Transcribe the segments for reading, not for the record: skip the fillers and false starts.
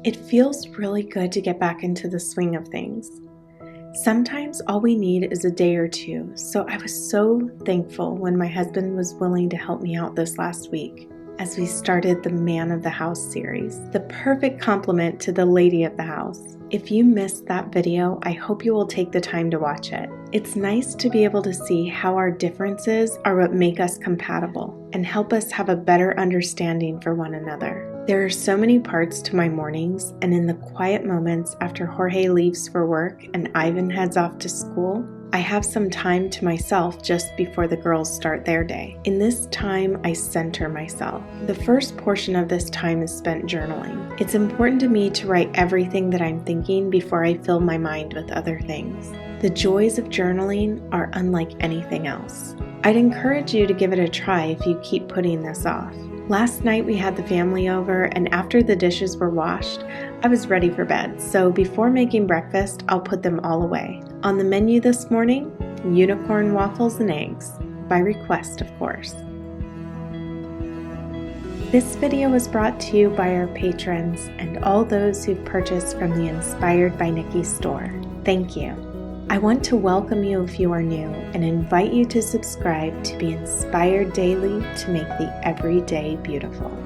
It feels really good to get back into the swing of things. Sometimes all we need is a day or two, so I was so thankful when my husband was willing to help me out this last week as we started the Man of the House series, the perfect complement to the Lady of the House. If you missed that video, I hope you will take the time to watch it. It's nice to be able to see how our differences are what make us compatible and help us have a better understanding for one another. There are so many parts to my mornings, and in the quiet moments after Jorge leaves for work and Ivan heads off to school, I have some time to myself just before the girls start their day. In this time, I center myself. The first portion of this time is spent journaling. It's important to me to write everything that I'm thinking before I fill my mind with other things. The joys of journaling are unlike anything else. I'd encourage you to give it a try if you keep putting this off. Last night we had the family over, and after the dishes were washed, I was ready for bed, so before making breakfast, I'll put them all away. On the menu this morning, unicorn waffles and eggs, by request of course. This video was brought to you by our patrons and all those who've purchased from the Inspired by Nikki store. Thank you. I want to welcome you if you are new and invite you to subscribe to be inspired daily to make the everyday beautiful.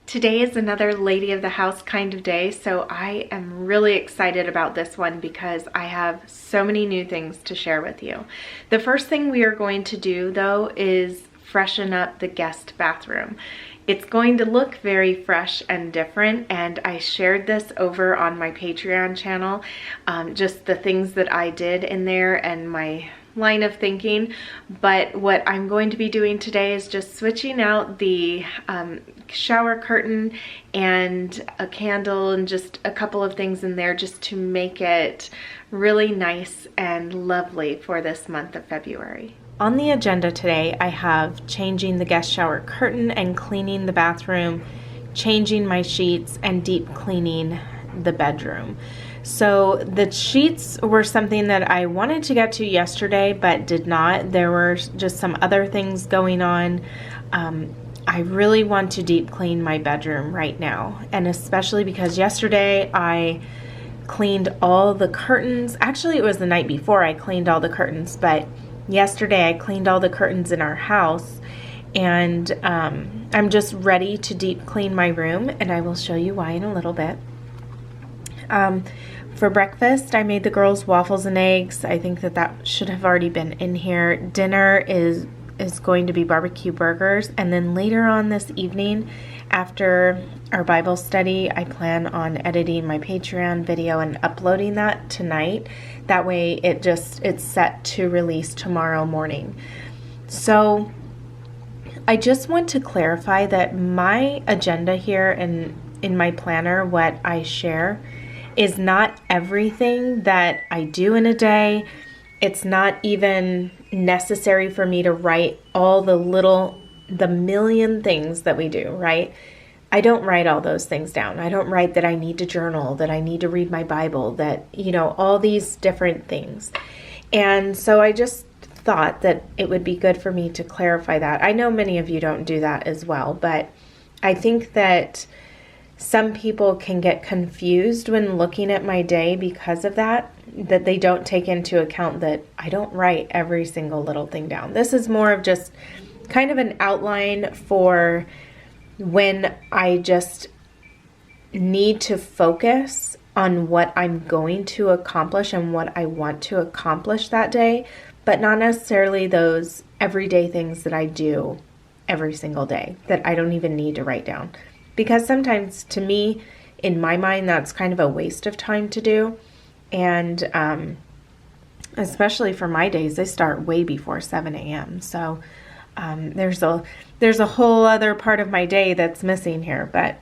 Today is another Lady of the House kind of day, so I am really excited about this one because I have so many new things to share with you. The first thing we are going to do though is freshen up the guest bathroom. It's going to look very fresh and different, and I shared this over on my Patreon channel, just the things that I did in there and my line of thinking. But what I'm going to be doing today is just switching out the shower curtain and a candle and just a couple of things in there just to make it really nice and lovely for this month of February. On the agenda today, I have changing the guest shower curtain and cleaning the bathroom, changing my sheets, and deep cleaning the bedroom. So the sheets were something that I wanted to get to yesterday but did not. There were just some other things going on. I really want to deep clean my bedroom right now, and especially because yesterday I cleaned all the curtains. Actually, it was the night before I cleaned all the curtains, but yesterday I cleaned all the curtains in our house, and I'm just ready to deep clean my room, and I will show you why in a little bit. For breakfast, I made the girls waffles and eggs. I think that should have already been in here. Dinner is going to be barbecue burgers, and then later on this evening after our Bible study, I plan on editing my Patreon video and uploading that tonight. That way it's set to release tomorrow morning. So I just want to clarify that my agenda here and in my planner, what I share, is not everything that I do in a day. It's not even necessary for me to write all the million things that we do, right? I don't write all those things down. I don't write that I need to journal, that I need to read my Bible, that, all these different things. And so I just thought that it would be good for me to clarify that. I know many of you don't do that as well, but I think that some people can get confused when looking at my day because of that they don't take into account that I don't write every single little thing down. This is more of just kind of an outline for when I just need to focus on what I'm going to accomplish and what I want to accomplish that day, but not necessarily those everyday things that I do every single day that I don't even need to write down. Because sometimes, to me, in my mind, that's kind of a waste of time to do. And especially for my days, they start way before 7 a.m. So there's a whole other part of my day that's missing here. But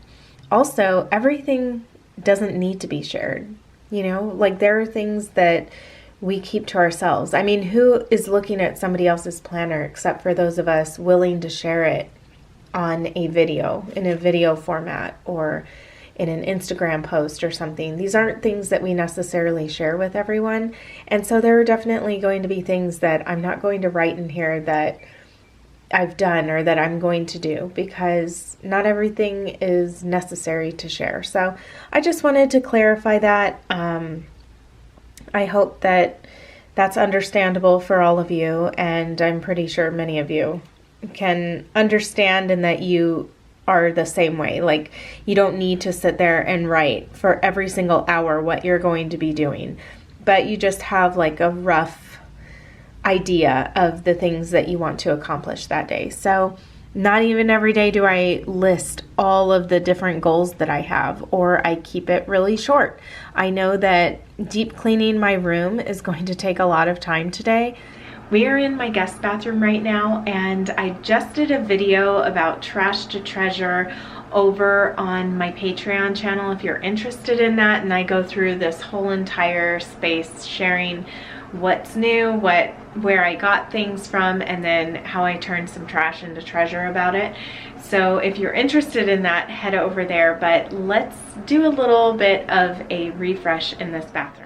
also, everything doesn't need to be shared. Like there are things that we keep to ourselves. I mean, who is looking at somebody else's planner except for those of us willing to share it on a video, in a video format, or in an Instagram post or something? These aren't things that we necessarily share with everyone. And so there are definitely going to be things that I'm not going to write in here that I've done or that I'm going to do, because not everything is necessary to share. So I just wanted to clarify that. I hope that that's understandable for all of you, and I'm pretty sure many of you can understand and that you are the same way. Like, you don't need to sit there and write for every single hour what you're going to be doing, but you just have like a rough idea of the things that you want to accomplish that day. So not even every day do I list all of the different goals that I have, or I keep it really short. I know that deep cleaning my room is going to take a lot of time today. We are in my guest bathroom right now, and I just did a video about trash to treasure over on my Patreon channel if you're interested in that, and I go through this whole entire space sharing what's new, where I got things from, and then how I turned some trash into treasure about it. So if you're interested in that, head over there. But let's do a little bit of a refresh in this bathroom.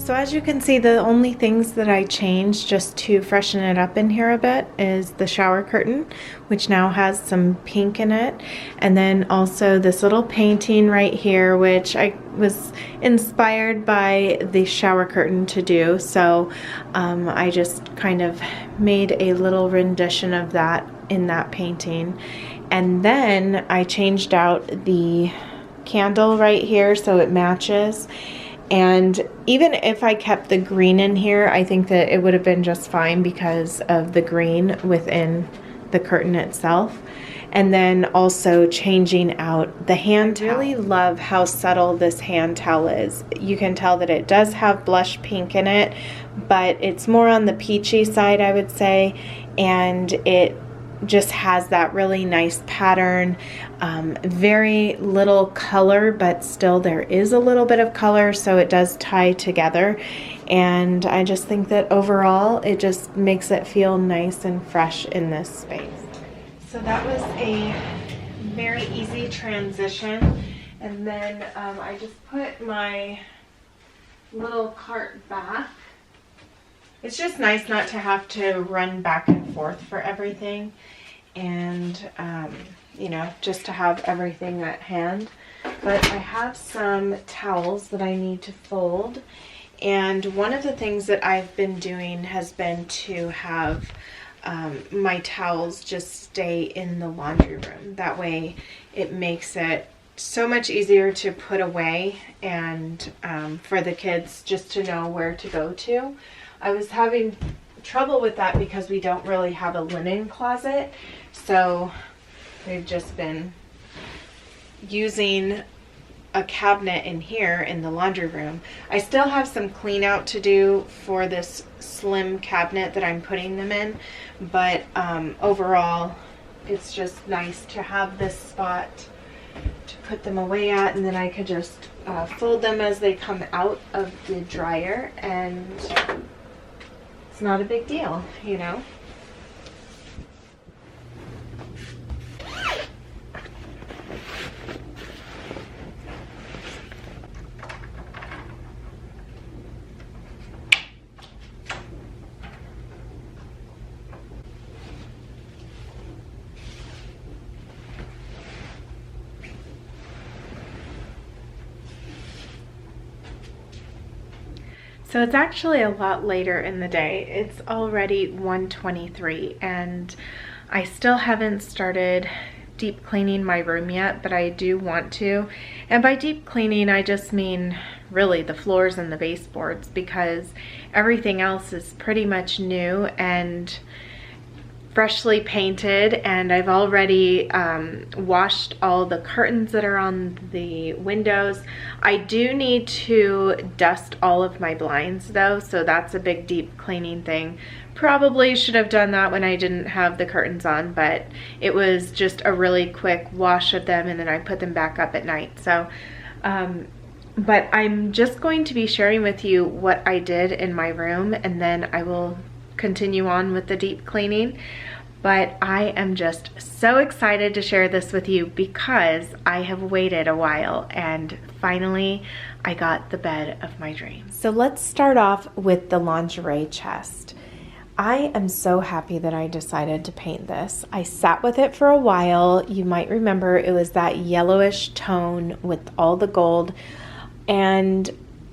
So as you can see, the only things that I changed just to freshen it up in here a bit is the shower curtain, which now has some pink in it, and then also this little painting right here, which I was inspired by the shower curtain to do. So I just kind of made a little rendition of that in that painting. And then I changed out the candle right here so it matches. And even if I kept the green in here, I think that it would have been just fine because of the green within the curtain itself. And then also changing out the hand towel. I really love how subtle this hand towel is. You can tell that it does have blush pink in it, but it's more on the peachy side, I would say. And it just has that really nice pattern, very little color, but still there is a little bit of color, so it does tie together. And I just think that overall it just makes it feel nice and fresh in this space. So that was a very easy transition. And then I just put my little cart back. It's just nice not to have to run back and forth for everything, and you know, just to have everything at hand. But I have some towels that I need to fold, and one of the things that I've been doing has been to have my towels just stay in the laundry room. That way it makes it so much easier to put away, and for the kids just to know where to go to. I was having trouble with that because we don't really have a linen closet, so we've just been using a cabinet in here in the laundry room. I still have some clean out to do for this slim cabinet that I'm putting them in, but overall it's just nice to have this spot to put them away at, and then I could just fold them as they come out of the dryer, and it's not a big deal, you know. So it's actually a lot later in the day. It's already 1:23 and I still haven't started deep cleaning my room yet, but I do want to. And by deep cleaning, I just mean really the floors and the baseboards, because everything else is pretty much new and freshly painted, and I've already washed all the curtains that are on the windows. I do need to dust all of my blinds though, so that's a big deep cleaning thing. Probably should have done that when I didn't have the curtains on, but it was just a really quick wash of them and then I put them back up at night. So but I'm just going to be sharing with you what I did in my room, and then I will continue on with the deep cleaning. But I am just so excited to share this with you because I have waited a while and finally I got the bed of my dreams. So let's start off with the lingerie chest. I am so happy that I decided to paint this. I sat with it for a while. You might remember it was that yellowish tone with all the gold, and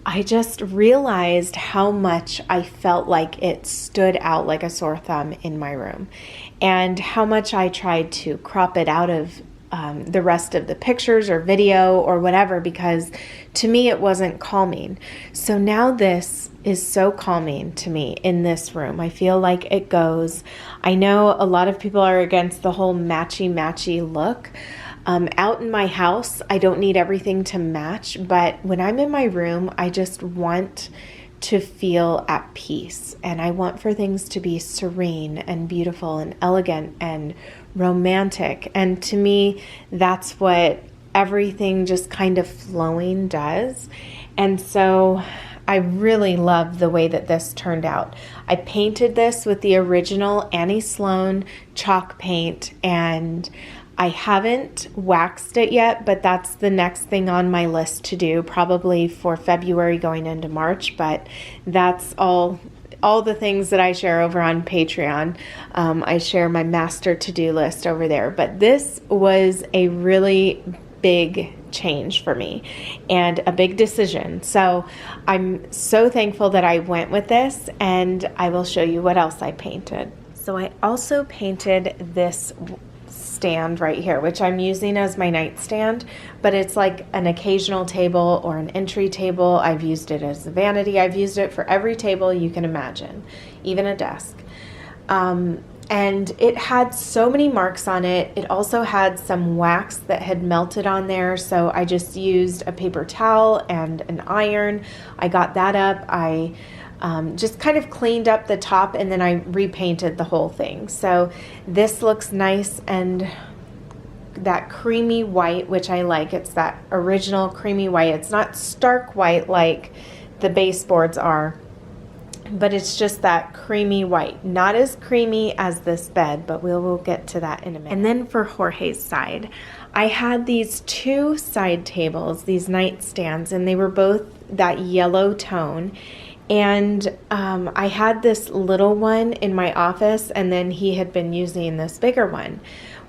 I just realized how much I felt like it stood out like a sore thumb in my room, and how much I tried to crop it out of the rest of the pictures or video or whatever, because to me it wasn't calming. So now this is so calming to me in this room. I feel like it goes. I know a lot of people are against the whole matchy look. Out in my house, I don't need everything to match, but when I'm in my room, I just want to feel at peace, and I want for things to be serene and beautiful and elegant and romantic. And to me, that's what everything just kind of flowing does. And so I really love the way that this turned out. I painted this with the original Annie Sloan chalk paint, and I haven't waxed it yet, but that's the next thing on my list to do, probably for February going into March. But that's all the things that I share over on Patreon. I share my master to-do list over there. But this was a really big change for me and a big decision. So I'm so thankful that I went with this, and I will show you what else I painted. So I also painted this stand right here, which I'm using as my nightstand, but it's like an occasional table or an entry table. I've used it as a vanity. I've used it for every table you can imagine, even a desk. And it had so many marks on it. It also had some wax that had melted on there, so I just used a paper towel and an iron. I got that up. I just kind of cleaned up the top, and then I repainted the whole thing. So this looks nice, and that creamy white, which I like. It's that original creamy white. It's not stark white like the baseboards are, but it's just that creamy white. Not as creamy as this bed, but we'll get to that in a minute. And then for Jorge's side, I had these two side tables, these nightstands, and they were both that yellow tone. And I had this little one in my office, and then he had been using this bigger one.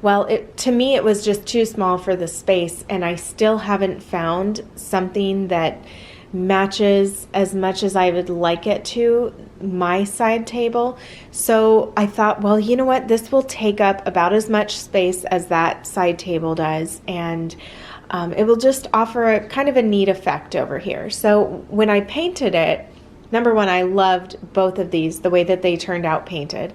Well, to me, it was just too small for the space, and I still haven't found something that matches as much as I would like it to my side table. So I thought, well, you know what? This will take up about as much space as that side table does, and it will just offer a kind of a neat effect over here. So when I painted it, number one, I loved both of these, the way that they turned out painted.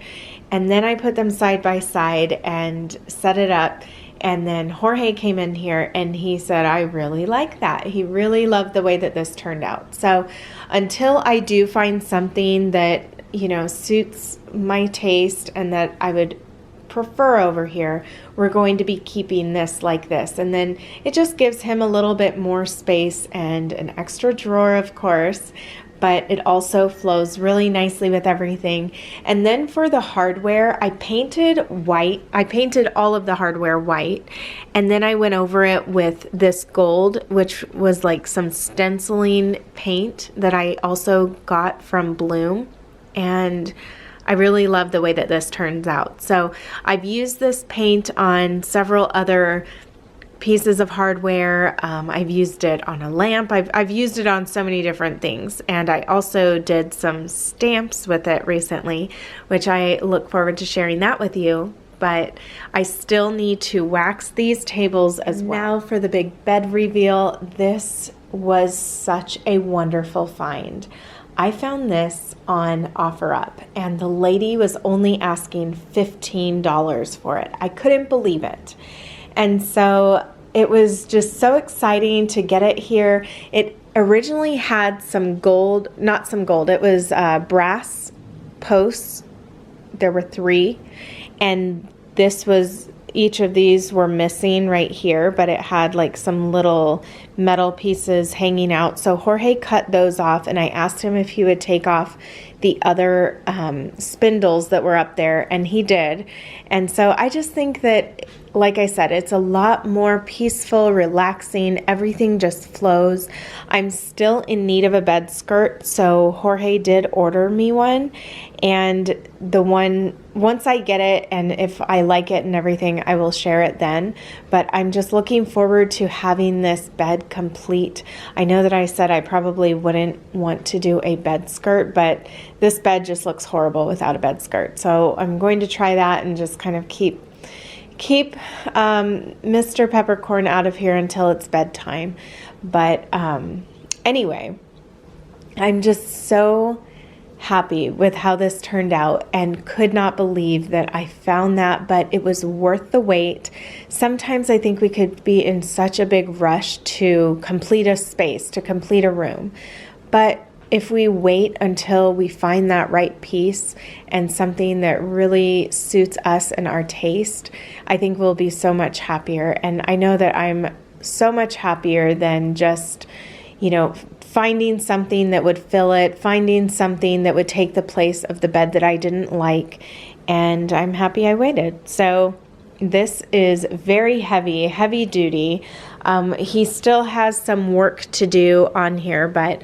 And then I put them side by side and set it up. And then Jorge came in here and he said, I really like that. He really loved the way that this turned out. So until I do find something that, you know, suits my taste and that I would prefer over here, we're going to be keeping this like this. And then it just gives him a little bit more space and an extra drawer, of course, but it also flows really nicely with everything. And then for the hardware, I painted white. I painted all of the hardware white, and then I went over it with this gold, which was like some stenciling paint that I also got from Bloom. And I really love the way that this turns out. So I've used this paint on several other pieces of hardware. I've used it on a lamp. I've used it on so many different things. And I also did some stamps with it recently, which I look forward to sharing that with you. But I still need to wax these tables as well. Now for the big bed reveal. This was such a wonderful find. I found this on OfferUp, and the lady was only asking $15 for it. I couldn't believe it. And so it was just so exciting to get it here. It originally had some gold, not some gold, it was brass posts. There were 3, and this was, each of these were missing right here, but it had like some little metal pieces hanging out. So Jorge cut those off, and I asked him if he would take off the other spindles that were up there, and he did. And so I just think that, like I said, it's a lot more peaceful, relaxing. Everything just flows. I'm still in need of a bed skirt, so Jorge did order me one. And the one, once I get it and if I like it and everything, I will share it then. But I'm just looking forward to having this bed complete. I know that I said I probably wouldn't want to do a bed skirt, but this bed just looks horrible without a bed skirt. So I'm going to try that and just kind of keep Mr. Peppercorn out of here until it's bedtime. But anyway, I'm just so happy with how this turned out and could not believe that I found that, but it was worth the wait. Sometimes I think we could be in such a big rush to complete a space, to complete a room. But if we wait until we find that right piece and something that really suits us and our taste, I think we'll be so much happier. And I know that I'm so much happier than just, you know, finding something that would fill it, finding something that would take the place of the bed that I didn't like. And I'm happy I waited. So this is very heavy duty. He still has some work to do on here, but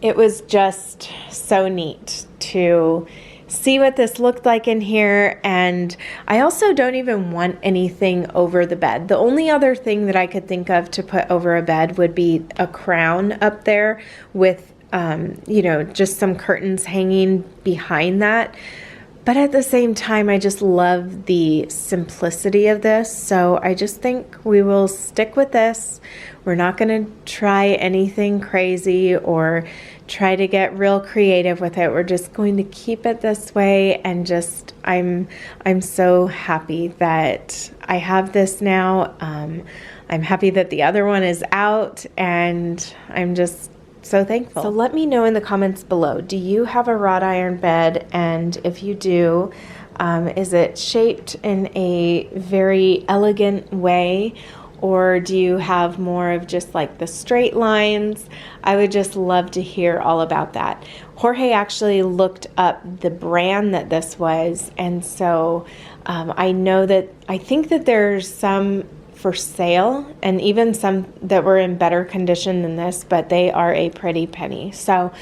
it was just so neat to see what this looked like in here. And I also don't even want anything over the bed. The only other thing that I could think of to put over a bed would be a crown up there with, you know, just some curtains hanging behind that. But at the same time, I just love the simplicity of this. So I just think we will stick with this. We're not going to try anything crazy or try to get real creative with it. We're just going to keep it this way, and just I'm so happy that I have this now. I'm happy that the other one is out, and I'm just so thankful. So let me know in the comments below, do you have a wrought iron bed? And if you do, is it shaped in a very elegant way? Or do you have more of just like the straight lines? I would just love to hear all about that. Jorge actually looked up the brand that this was, and so I think that there's some for sale, and even some that were in better condition than this, but they are a pretty penny. So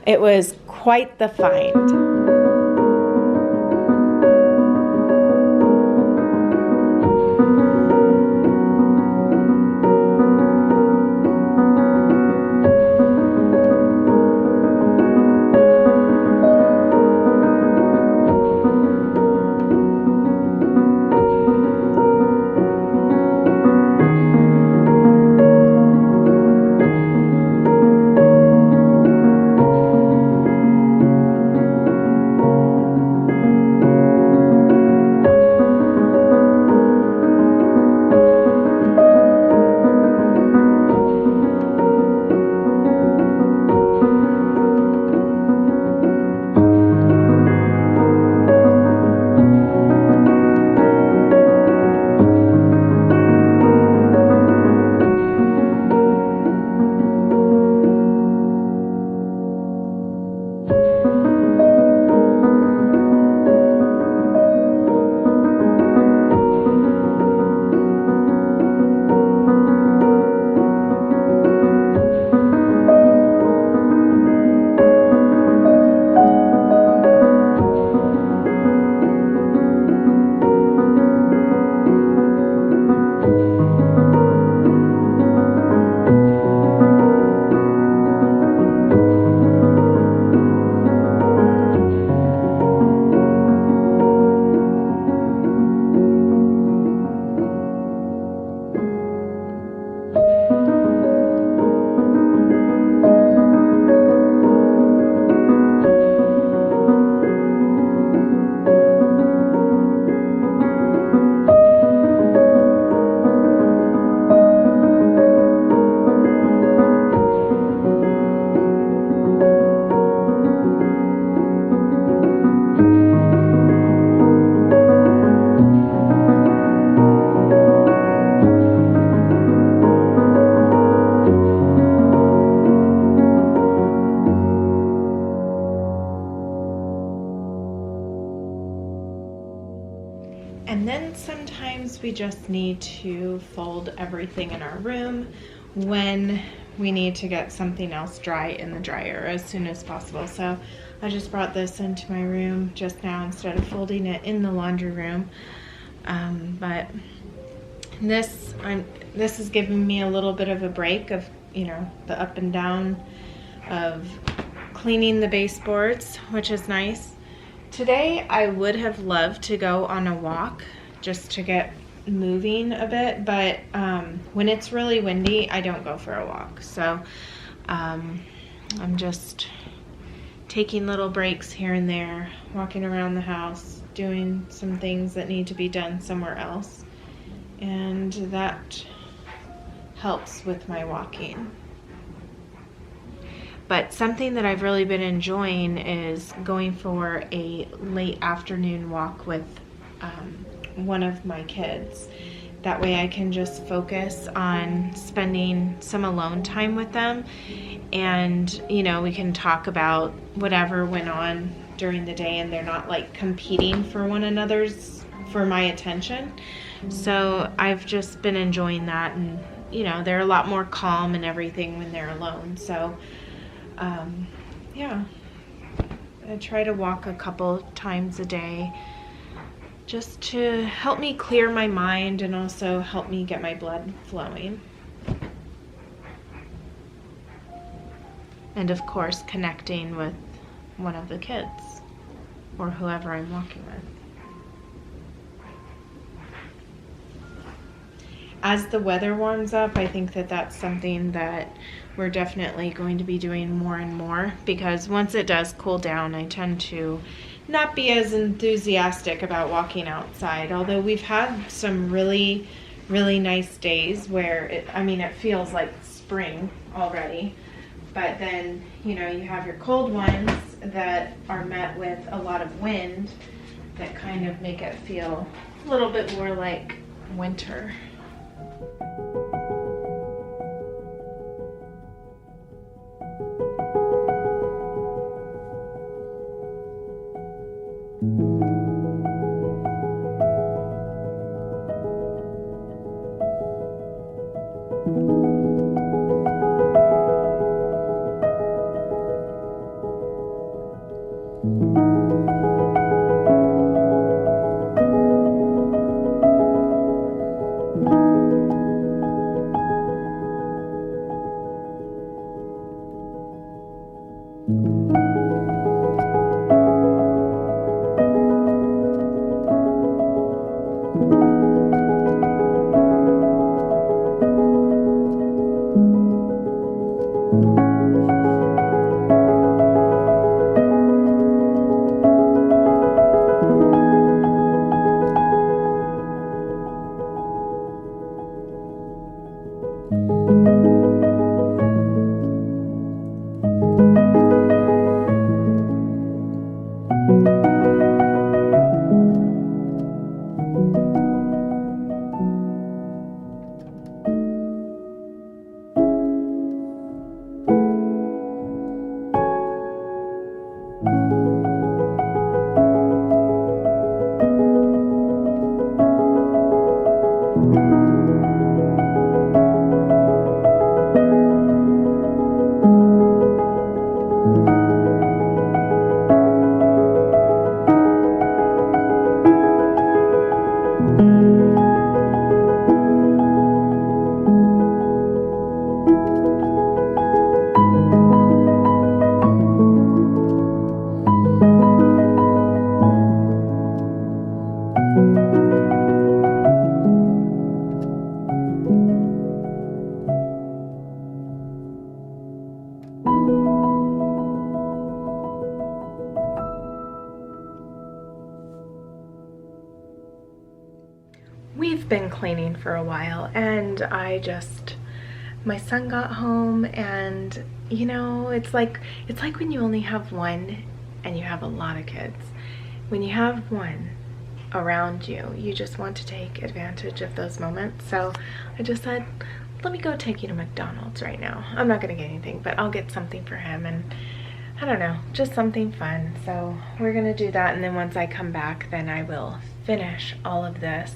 it was quite the find. And then sometimes we just need to fold everything in our room when we need to get something else dry in the dryer as soon as possible. So I just brought this into my room just now instead of folding it in the laundry room. But this is giving me a little bit of a break of, you know, the up and down of cleaning the baseboards, which is nice. Today I would have loved to go on a walk just to get moving a bit, but when it's really windy, I don't go for a walk. So I'm just taking little breaks here and there, walking around the house, doing some things that need to be done somewhere else, and that helps with my walking. But something that I've really been enjoying is going for a late afternoon walk with one of my kids. That way I can just focus on spending some alone time with them, and you know, we can talk about whatever went on during the day, and they're not like competing for one another's for my attention. So I've just been enjoying that, and you know, they're a lot more calm and everything when they're alone. So yeah, I try to walk a couple times a day just to help me clear my mind and also help me get my blood flowing. And of course, connecting with one of the kids or whoever I'm walking with. As the weather warms up, I think that that's something that we're definitely going to be doing more and more, because once it does cool down, I tend to not be as enthusiastic about walking outside. Although we've had some really, really nice days where it feels like spring already. But then, you know, you have your cold ones that are met with a lot of wind that kind of make it feel a little bit more like winter. We've been cleaning for a while, and my son got home, and you know, it's like when you only have one and you have a lot of kids. When you have one around you, you just want to take advantage of those moments. So I just said, let me go take you to McDonald's right now. I'm not gonna get anything, but I'll get something for him, and I don't know, just something fun. So we're gonna do that, and then once I come back, then I will finish all of this.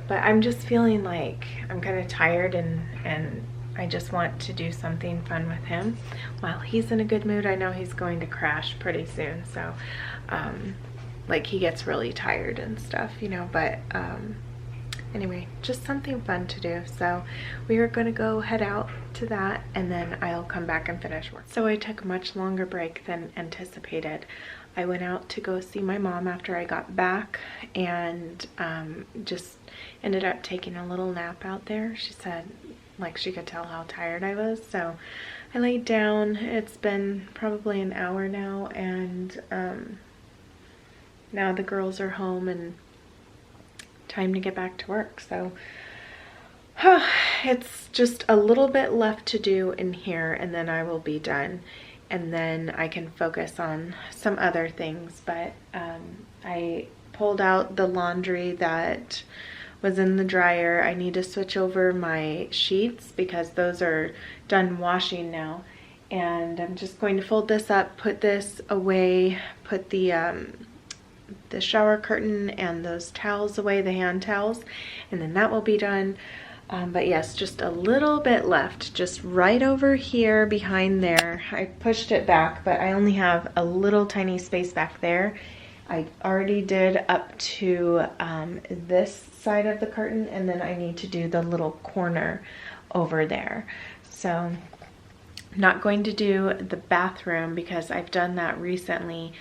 But I'm just feeling like I'm kind of tired, and I just want to do something fun with him while he's in a good mood. I know he's going to crash pretty soon, so like he gets really tired and stuff, you know, but anyway, just something fun to do. So we are going to go head out to that, and then I'll come back and finish work. So I took a much longer break than anticipated. I went out to go see my mom after I got back, and just ended up taking a little nap out there. She said like she could tell how tired I was, so I laid down. It's been probably an hour now, and now the girls are home and time to get back to work. So it's just a little bit left to do in here, and then I will be done, and then I can focus on some other things. But I pulled out the laundry that was in the dryer. I need to switch over my sheets because those are done washing now, and I'm just going to fold this up, put this away, put the shower curtain and those towels away, the hand towels, and then that will be done. But yes, just a little bit left, just right over here behind there. I pushed it back, but I only have a little tiny space back there. I already did up to this side of the curtain, and then I need to do the little corner over there. So I'm not going to do the bathroom because I've done that recently,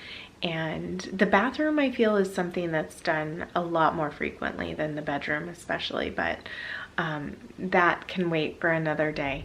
and the bathroom I feel is something that's done a lot more frequently than the bedroom especially, but that can wait for another day.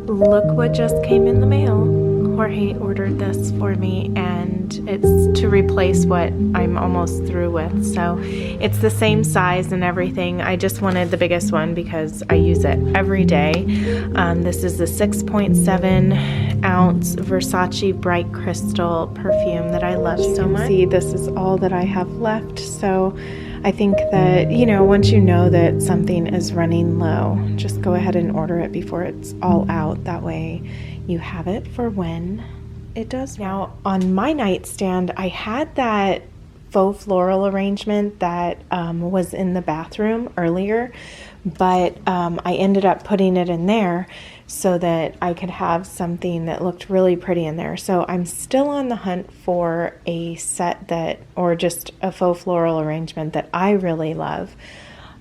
Look what just came in the mail. Jorge ordered this for me, and it's to replace what I'm almost through with. So it's the same size and everything. I just wanted the biggest one because I use it every day. This is the 6.7 ounce Versace Bright Crystal perfume that I love so much. See, this is all that I have left. So I think that, you know, once you know that something is running low, just go ahead and order it before it's all out. That way you have it for when it does. Now, on my nightstand, I had that faux floral arrangement that was in the bathroom earlier, but I ended up putting it in there so that I could have something that looked really pretty in there. So I'm still on the hunt for a set that, or just a faux floral arrangement that I really love.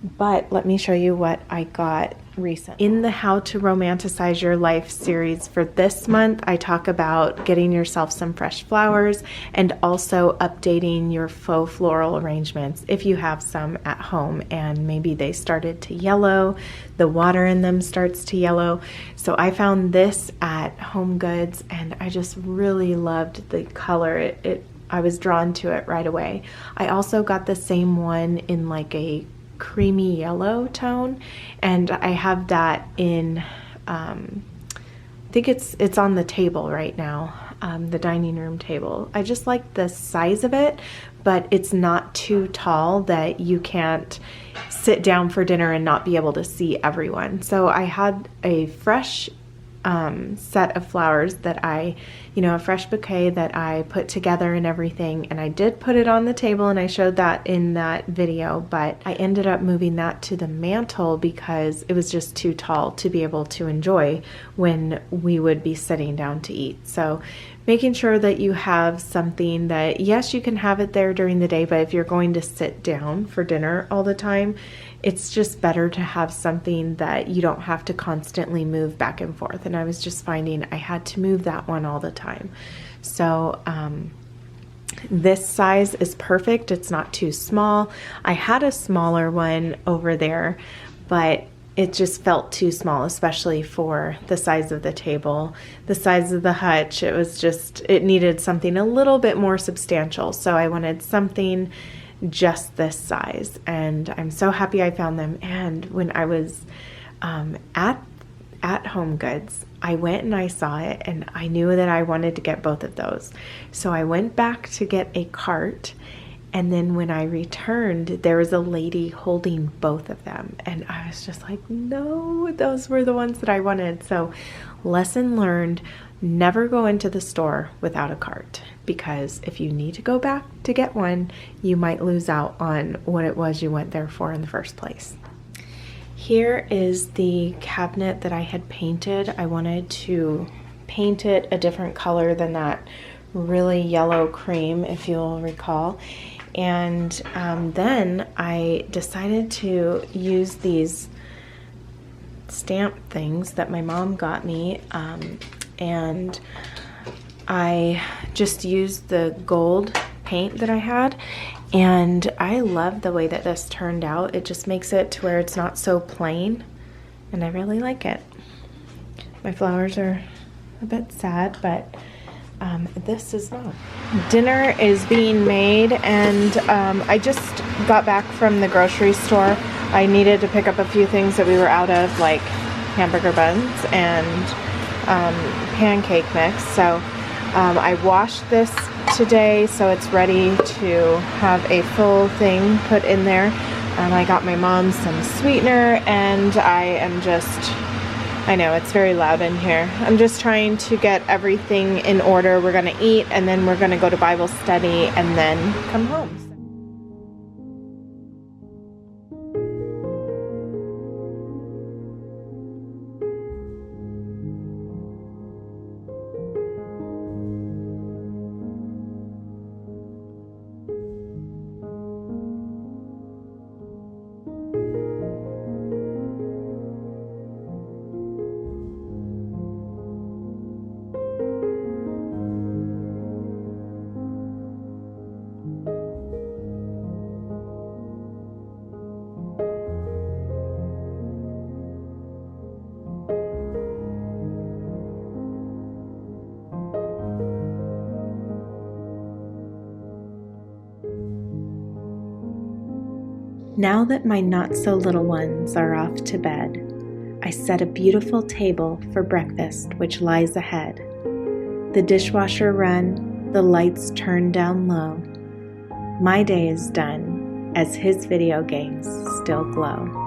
But let me show you what I got recently. In the How to Romanticize Your Life series for this month, I talk about getting yourself some fresh flowers and also updating your faux floral arrangements if you have some at home and maybe they started to yellow, the water in them starts to yellow. So I found this at HomeGoods and I just really loved the color. I was drawn to it right away. I also got the same one in like a creamy yellow tone, and I have that in I think it's on the table right now, the dining room table. I just like the size of it, but it's not too tall that you can't sit down for dinner and not be able to see everyone. So I had a fresh set of flowers that a fresh bouquet that I put together and everything, and I did put it on the table and I showed that in that video, but I ended up moving that to the mantle because it was just too tall to be able to enjoy when we would be sitting down to eat. So making sure that you have something that, yes, you can have it there during the day, but if you're going to sit down for dinner all the time, it's just better to have something that you don't have to constantly move back and forth. And I was just finding I had to move that one all the time. So this size is perfect. It's not too small. I had a smaller one over there, but it just felt too small, especially for the size of the table, the size of the hutch. It was just, it needed something a little bit more substantial. So I wanted something just this size, and I'm so happy I found them. And when I was at HomeGoods, I went and I saw it and I knew that I wanted to get both of those. So I went back to get a cart, and then when I returned, there was a lady holding both of them, and I was just like, no, those were the ones that I wanted. So lesson learned, never go into the store without a cart, because if you need to go back to get one, you might lose out on what it was you went there for in the first place. Here is the cabinet that I had painted. I wanted to paint it a different color than that really yellow cream, if you'll recall. And then I decided to use these stamp things that my mom got me, and I just used the gold paint that I had, and I love the way that this turned out. It just makes it to where it's not so plain, and I really like it. My flowers are a bit sad, but this is not. Dinner is being made, and I just got back from the grocery store. I needed to pick up a few things that we were out of, like hamburger buns and pancake mix. So I washed this today, so it's ready to have a full thing put in there. I got my mom some sweetener, and I know it's very loud in here. I'm just trying to get everything in order. We're gonna eat, and then we're gonna go to Bible study, and then come home. Now that my not-so-little ones are off to bed, I set a beautiful table for breakfast which lies ahead. The dishwasher run, the lights turned down low. My day is done as his video games still glow.